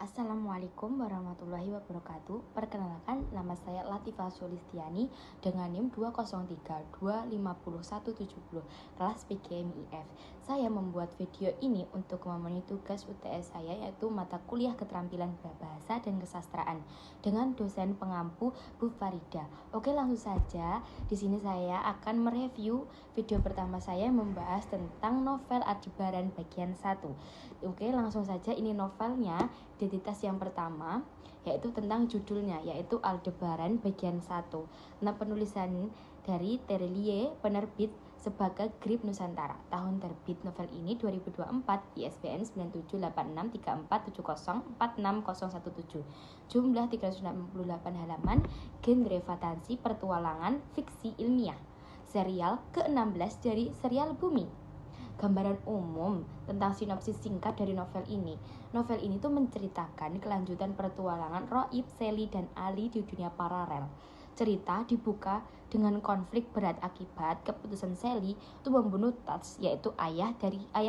Assalamualaikum warahmatullahi wabarakatuh. Perkenalkan, nama saya Latifah Sulistiani dengan NIM 203250170 kelas PGMIF. Saya membuat video ini untuk memenuhi tugas UTS saya, yaitu mata kuliah keterampilan berbahasa dan kesastraan dengan dosen pengampu Bu Farida. Oke, langsung saja. Di sini saya akan mereview video pertama saya yang membahas tentang novel Aldebaran bagian 1. Oke, langsung saja, ini novelnya. Identitas yang pertama yaitu tentang judulnya, yaitu Aldebaran bagian 1. Nah, penulisan dari Terelie, penerbit Sebagai Grip Nusantara. Tahun terbit novel ini 2024, ISBN 97863470460017. Jumlah 368 halaman, genre fantasi petualangan fiksi ilmiah. Serial ke-16 dari serial Bumi. Gambaran umum tentang sinopsis singkat dari novel ini. Novel ini tuh menceritakan kelanjutan pertualangan Roib, Sally, dan Ali di dunia paralel. Cerita dibuka dengan konflik berat akibat keputusan Sally untuk membunuh Tats, yaitu ayah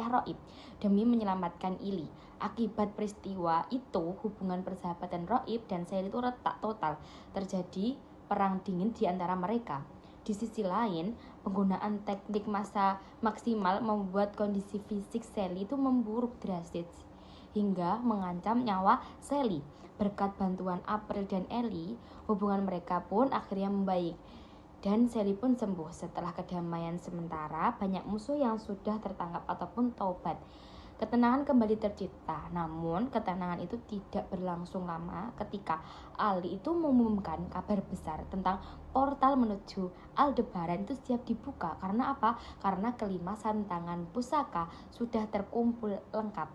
Roib, demi menyelamatkan Ili. Akibat peristiwa itu, hubungan persahabatan Roib dan Sally itu retak total. Terjadi perang dingin di antara mereka. Di sisi lain, penggunaan teknik massa maksimal membuat kondisi fisik Sally itu memburuk drastis hingga mengancam nyawa Sally. Berkat bantuan April dan Ellie, hubungan mereka pun akhirnya membaik dan Sally pun sembuh. Setelah kedamaian sementara, banyak musuh yang sudah tertangkap ataupun taubat. Ketenangan kembali tercipta, namun ketenangan itu tidak berlangsung lama ketika Ali itu mengumumkan kabar besar tentang portal menuju Aldebaran itu siap dibuka. Karena apa? Karena kelima santangan pusaka sudah terkumpul lengkap.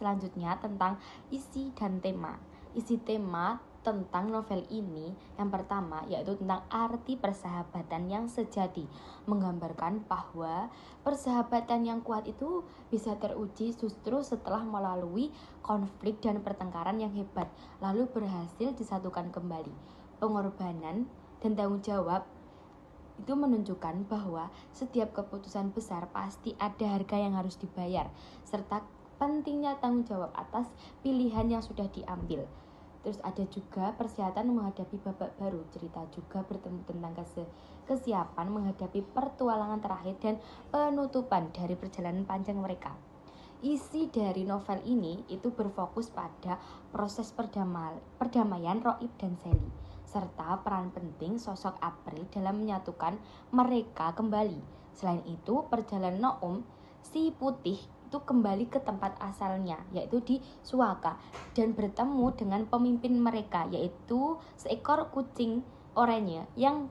Selanjutnya tentang isi dan tema. Isi tema tentang novel ini yang pertama yaitu tentang arti persahabatan yang sejati, menggambarkan bahwa persahabatan yang kuat itu bisa teruji justru setelah melalui konflik dan pertengkaran yang hebat lalu berhasil disatukan kembali. Pengorbanan dan tanggung jawab itu menunjukkan bahwa setiap keputusan besar pasti ada harga yang harus dibayar, serta pentingnya tanggung jawab atas pilihan yang sudah diambil. Terus ada juga persiapan menghadapi babak baru. Cerita juga bertemu tentang kesiapan menghadapi pertualangan terakhir dan penutupan dari perjalanan panjang mereka. Isi dari novel ini itu berfokus pada proses perdamaian Roib dan Sally, serta peran penting sosok April dalam menyatukan mereka kembali. Selain itu, perjalanan Noum, si putih, itu kembali ke tempat asalnya, yaitu di Suaka, dan bertemu dengan pemimpin mereka, yaitu seekor kucing oranye yang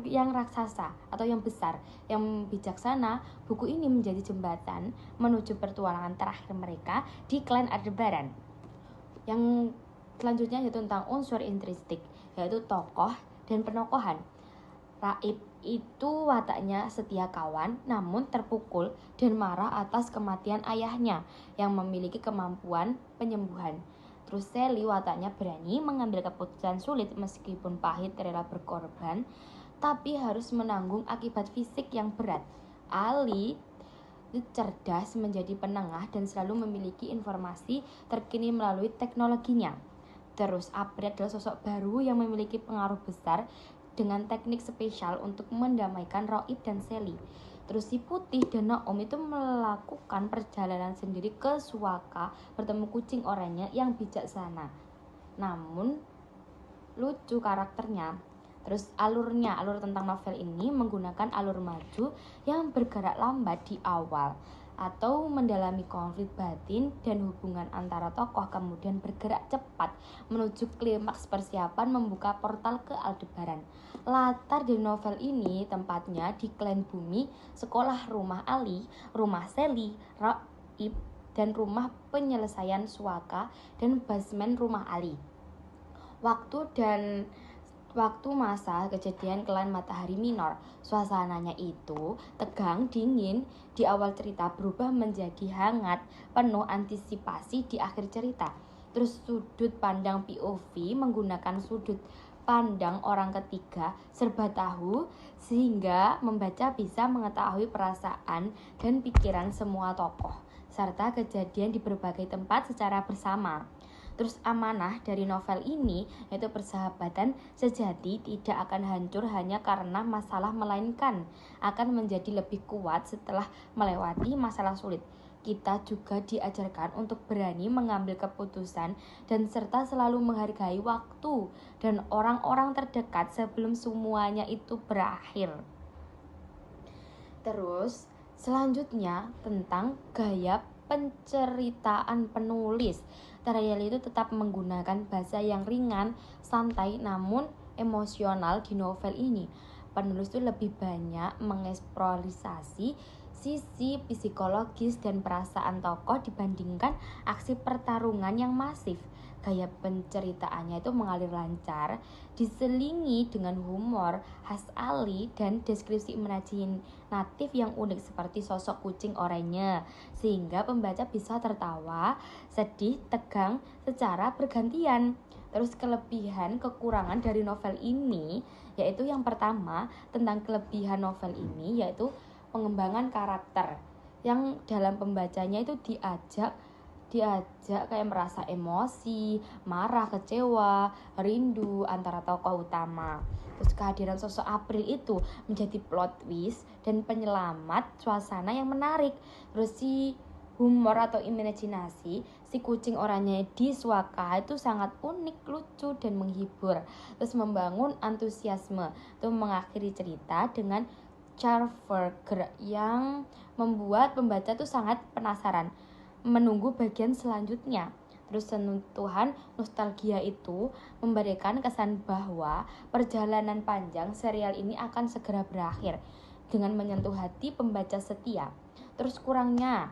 raksasa atau yang besar, yang bijaksana. Buku ini menjadi jembatan menuju pertualangan terakhir mereka di klan Aldebaran. Yang selanjutnya yaitu tentang unsur intristik, yaitu tokoh dan penokohan. Raib itu wataknya setia kawan, namun terpukul dan marah atas kematian ayahnya yang memiliki kemampuan penyembuhan. Terus Sally wataknya berani mengambil keputusan sulit meskipun pahit, rela berkorban, tapi harus menanggung akibat fisik yang berat. Ali cerdas, menjadi penengah dan selalu memiliki informasi terkini melalui teknologinya. Terus April adalah sosok baru yang memiliki pengaruh besar dengan teknik spesial untuk mendamaikan Roib dan Sally. Terus si putih dan Noum itu melakukan perjalanan sendiri ke Suaka bertemu kucing oranye yang bijaksana, namun lucu karakternya. Terus alur tentang novel ini menggunakan alur maju yang bergerak lambat di awal atau mendalami konflik batin dan hubungan antara tokoh, kemudian bergerak cepat menuju klimaks persiapan membuka portal ke Aldebaran. Latar dari novel ini tempatnya di klan Bumi, sekolah rumah Ali, rumah Sally, Roib, dan rumah penyelesaian Suaka, dan basement rumah Ali. Waktu masa kejadian klan Matahari Minor, suasananya itu tegang, dingin di awal cerita berubah menjadi hangat, penuh antisipasi di akhir cerita. Terus sudut pandang POV menggunakan sudut pandang orang ketiga serba tahu, sehingga membaca bisa mengetahui perasaan dan pikiran semua tokoh serta kejadian di berbagai tempat secara bersama. Terus amanah dari novel ini yaitu persahabatan sejati tidak akan hancur hanya karena masalah, melainkan akan menjadi lebih kuat setelah melewati masalah sulit. Kita juga diajarkan untuk berani mengambil keputusan dan serta selalu menghargai waktu dan orang-orang terdekat sebelum semuanya itu berakhir. Terus selanjutnya tentang gaya penceritaan penulis. Tariel itu tetap menggunakan bahasa yang ringan, santai, namun emosional di novel ini. Penulis itu lebih banyak mengeksplorasi sisi psikologis dan perasaan tokoh dibandingkan aksi pertarungan yang masif. Gaya penceritaannya itu mengalir lancar, diselingi dengan humor khas Ali dan deskripsi imajinatif yang unik seperti sosok kucing oranye, sehingga pembaca bisa tertawa, sedih, tegang secara bergantian. Terus kelebihan kekurangan dari novel ini yaitu yang pertama, tentang kelebihan novel ini yaitu pengembangan karakter yang dalam pembacanya itu diajak kayak merasa emosi, marah, kecewa, rindu antara tokoh utama. Terus kehadiran sosok April itu menjadi plot twist dan penyelamat suasana yang menarik. Terus si humor atau imajinasi si kucing oranye di Swaka itu sangat unik, lucu, dan menghibur. Terus membangun antusiasme. Itu mengakhiri cerita dengan Charverger yang membuat pembaca tuh sangat penasaran menunggu bagian selanjutnya. Terus sentuhan nostalgia itu memberikan kesan bahwa perjalanan panjang serial ini akan segera berakhir dengan menyentuh hati pembaca setia. Terus kurangnya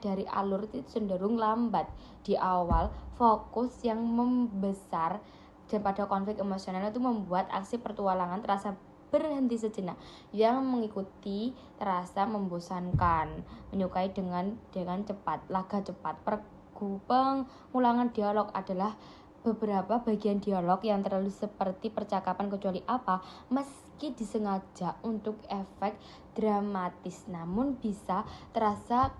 dari alur itu cenderung lambat di awal, fokus yang membesar dan pada konflik emosional itu membuat aksi pertualangan terasa berhenti sejenak, yang mengikuti terasa membosankan, menyukai dengan cepat, laga cepat. Pengulangan dialog adalah beberapa bagian dialog yang terlalu seperti percakapan kecuali apa, meski disengaja untuk efek dramatis namun bisa terasa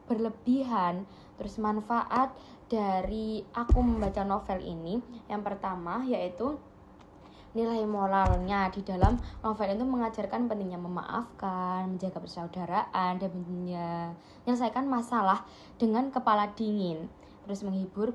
berlebihan. Terus manfaat dari aku membaca novel ini yang pertama yaitu nilai moralnya. Di dalam novel itu mengajarkan pentingnya memaafkan, menjaga persaudaraan, dan menyelesaikan masalah dengan kepala dingin. Terus hiburan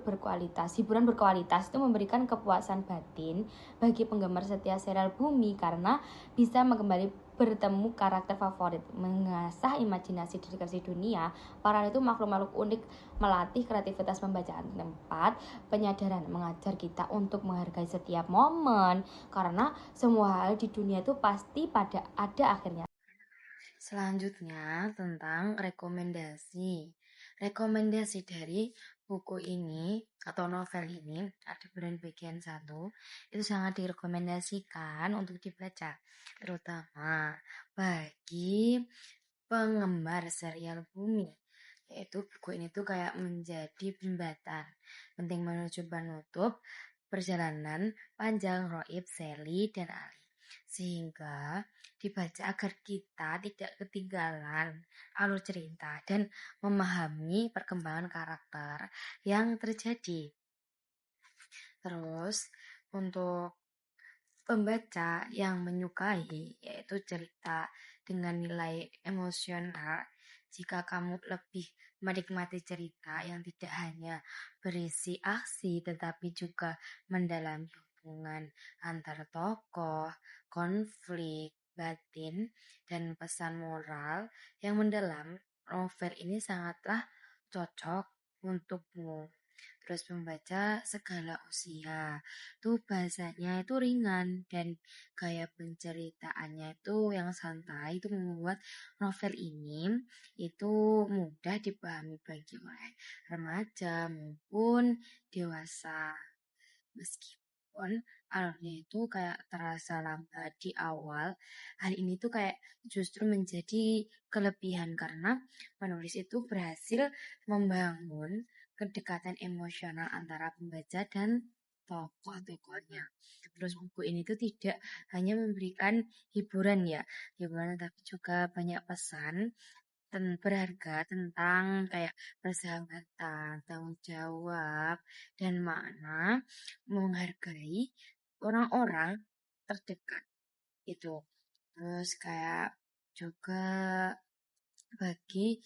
berkualitas itu memberikan kepuasan batin bagi penggemar setia serial Bumi karena bisa kembali bertemu karakter favorit, mengasah imajinasi deskripsi dunia. Para itu makhluk-makhluk unik, melatih kreativitas pembacaan tempat, penyadaran mengajar kita untuk menghargai setiap momen karena semua hal di dunia itu pasti pada ada akhirnya. Selanjutnya tentang rekomendasi. Rekomendasi dari buku ini atau novel ini ada bagian 1 itu sangat direkomendasikan untuk dibaca, terutama bagi penggemar serial Bumi. Yaitu buku ini tuh kayak menjadi jembatan penting menuju penutup perjalanan panjang Roib, Sally, dan Ali. Sehingga dibaca agar kita tidak ketinggalan alur cerita dan memahami perkembangan karakter yang terjadi. Terus untuk pembaca yang menyukai yaitu cerita dengan nilai emosional, jika kamu lebih menikmati cerita yang tidak hanya berisi aksi tetapi juga mendalami hubungan antar tokoh, konflik batin, dan pesan moral yang mendalam, novel ini sangatlah cocok untukmu. Terus membaca segala usia. Tuh bahasanya itu ringan dan gaya penceritaannya itu yang santai, itu membuat novel ini itu mudah dipahami bagi oleh remaja maupun dewasa. Meskipun alurnya itu kayak terasa lambat di awal, hal ini tuh kayak justru menjadi kelebihan karena penulis itu berhasil membangun kedekatan emosional antara pembaca dan tokoh-tokohnya. Terus buku ini tuh tidak hanya memberikan hiburan, tapi juga banyak pesan berharga tentang kayak persahabatan, tanggung jawab, dan makna menghargai orang-orang terdekat itu. Terus kayak juga bagi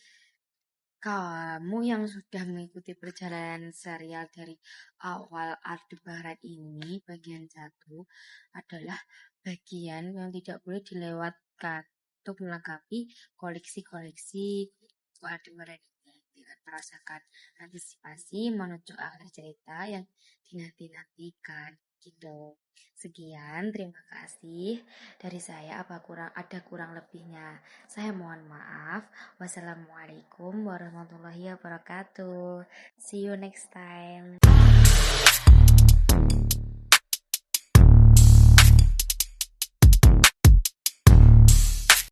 kamu yang sudah mengikuti perjalanan serial dari awal Aldebaran ini, bagian satu adalah bagian yang tidak boleh dilewatkan untuk melengkapi koleksi-koleksi Aldebaran ini dengan merasakan antisipasi menuju akhir cerita yang dinanti-nantikan gitu. Sekian, terima kasih dari saya. Ada kurang lebihnya, saya mohon maaf. Wassalamualaikum warahmatullahi wabarakatuh. See you next time.